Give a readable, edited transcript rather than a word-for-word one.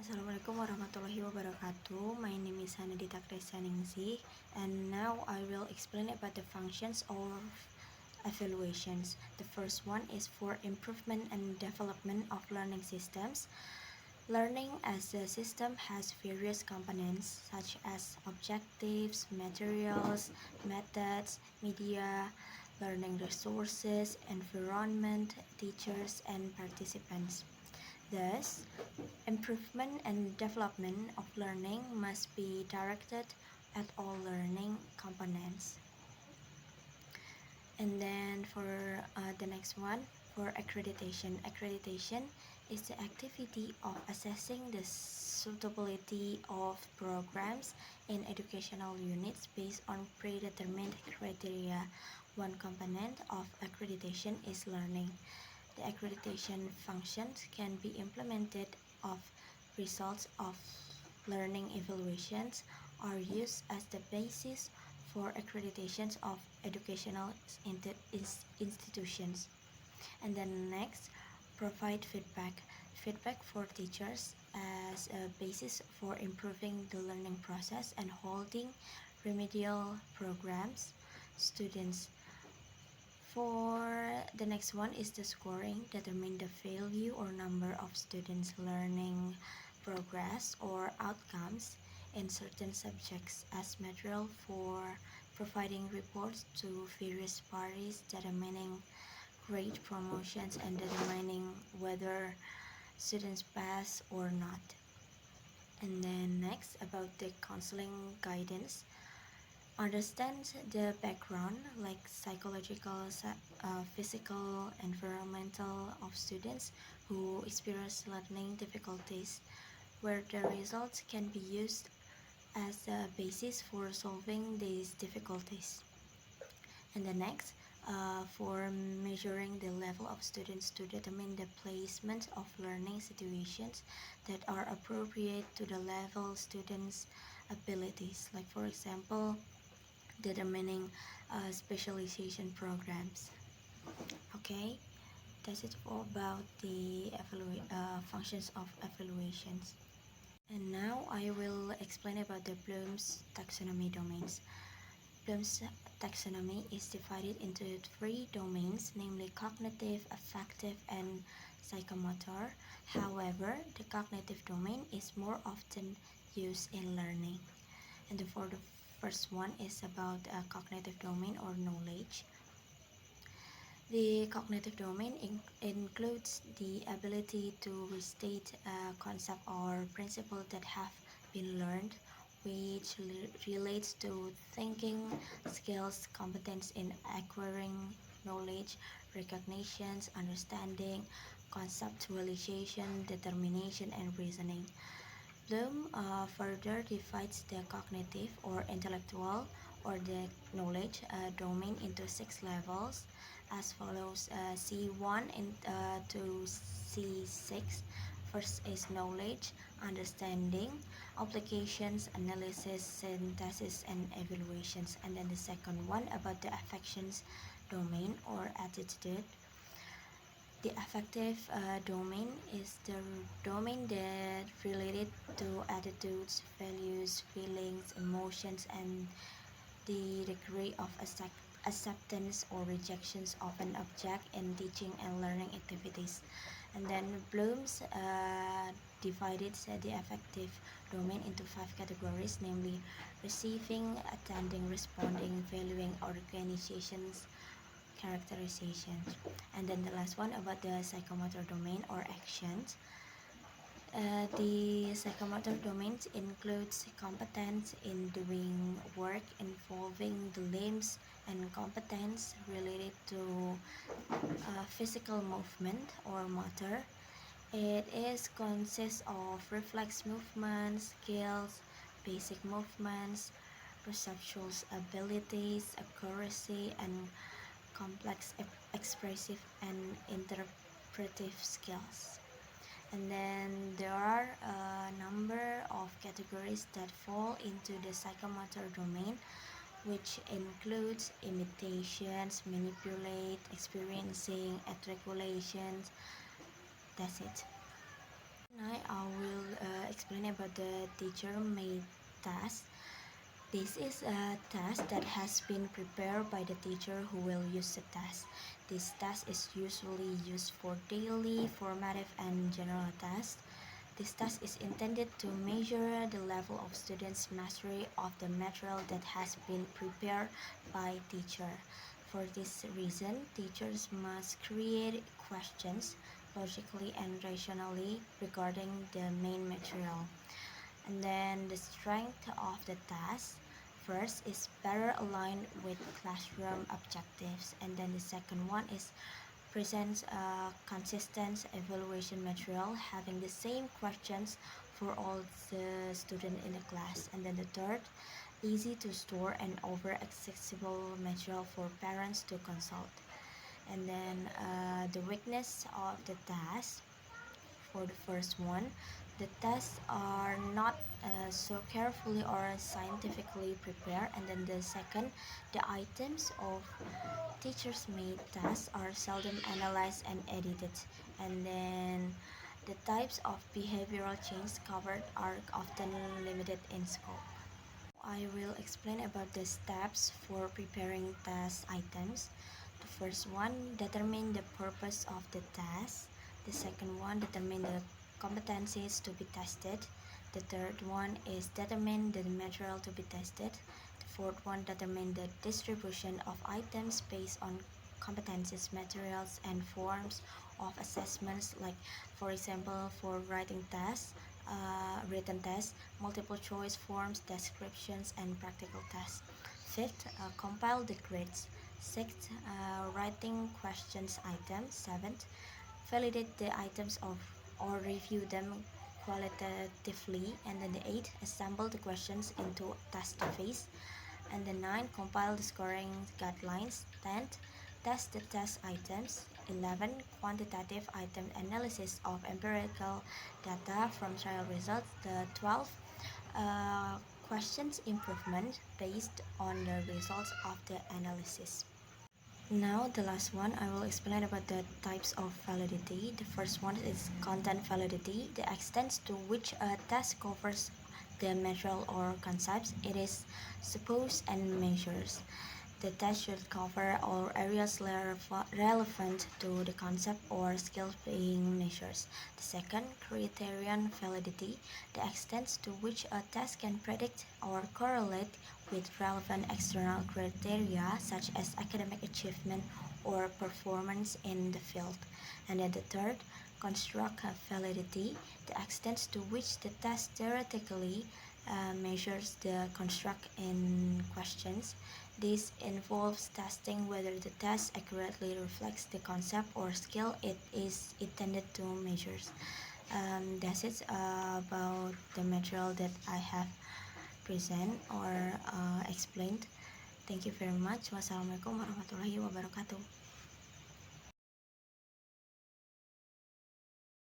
Assalamualaikum warahmatullahi wabarakatuh. My name is Hana Dita K, and now I will explain about the functions of evaluations. The first one is for improvement and development of learning systems. Learning as a system has various components such as objectives, materials, methods, media, learning resources, environment, teachers, and participants. Thus, improvement and development of learning must be directed at all learning components. And then for the next one, for accreditation. Accreditation is the activity of assessing the suitability of programs in educational units based on predetermined criteria. One component of accreditation is learning. The accreditation functions can be implemented of results of learning evaluations are used as the basis for accreditations of educational institutions. And then next, provide feedback. Feedback for teachers as a basis for improving the learning process and holding remedial programs, students. For the next one is the scoring. Determine the value or number of students learning progress or outcomes in certain subjects as material for providing reports to various parties, determining grade promotions and determining whether students pass or not. And then next, about the counseling guidance. Understand the background like psychological, physical, environmental of students who experience learning difficulties, where the results can be used as a basis for solving these difficulties. And the next, for measuring the level of students to determine the placement of learning situations that are appropriate to the level students' abilities, like for example, determining specialization programs. Okay, that's it all about the functions of evaluations. And now I will explain about the Bloom's taxonomy domains. Bloom's taxonomy is divided into 3 domains, namely cognitive, affective, and psychomotor. However, the cognitive domain is more often used in learning. And for the first one is about cognitive domain or knowledge. The cognitive domain includes the ability to restate a concept or principle that have been learned, which relates to thinking, skills, competence in acquiring knowledge, recognitions, understanding, conceptualization, determination, and reasoning. Bloom further divides the cognitive or intellectual or the knowledge domain into 6 levels as follows: C1 to C6. First is knowledge, understanding, applications, analysis, synthesis, and evaluations. And then the second one about the affections domain or attitude. The affective domain is the domain that related to attitudes, values, feelings, emotions, and the degree of acceptance or rejections of an object in teaching and learning activities. And then Bloom's divided the affective domain into 5 categories, namely receiving, attending, responding, valuing, organizations, characterizations. And then the last one about the psychomotor domain or actions. The psychomotor domains includes competence in doing work involving the limbs and competence related to physical movement or motor. It consists of reflex movements, skills, basic movements, perceptual abilities, accuracy, and complex expressive and interpretive skills. And then there are a number of categories that fall into the psychomotor domain, which includes imitations, manipulate, experiencing, and regulations. That's it. Now I will explain about the teacher-made task. This is a task that has been prepared by the teacher who will use the task. This task is usually used for daily, formative, and general tasks. This task is intended to measure the level of students' mastery of the material that has been prepared by teacher. For this reason, teachers must create questions logically and rationally regarding the main material. And then the strength of the task first is better aligned with classroom objectives, and then the second one is presents a consistent evaluation material having the same questions for all the students in the class, and then the third, easy to store and over accessible material for parents to consult. And then the weakness of the task. For the first one, the tests are not so carefully or scientifically prepared, and then the second, the items of teachers made tests are seldom analyzed and edited, and then the types of behavioral change covered are often limited in scope. I will explain about the steps for preparing test items. The first one, determine the purpose of the test. The second one, determine the competencies to be tested. The third one is determine the material to be tested. The fourth one, determine the distribution of items based on competencies, materials, and forms of assessments, like for example for writing tests, written tests, multiple choice forms, descriptions, and practical tests. Fifth, compile the grades. Sixth, writing questions items. Seventh, validate the items of or review them qualitatively. And then the eighth, assemble the questions into test phase. And then 9, compile the scoring guidelines. 10th, test the test items. 11, quantitative item analysis of empirical data from trial results. The 12th, questions improvement based on the results of the analysis. Now the last one, I will explain about the types of validity. The first one is content validity, the extent to which a test covers the material or concepts it is supposed and measures. The test should cover all areas relevant to the concept or skills being measured. The second, criterion validity, the extent to which a test can predict or correlate with relevant external criteria such as academic achievement or performance in the field. And then the third, construct validity, the extent to which the test theoretically measures the construct in questions. This involves testing whether the test accurately reflects the concept or skill it is intended to measure. That's it about the material that I have present or explained. Thank you very much. Wassalamualaikum warahmatullahi wabarakatuh.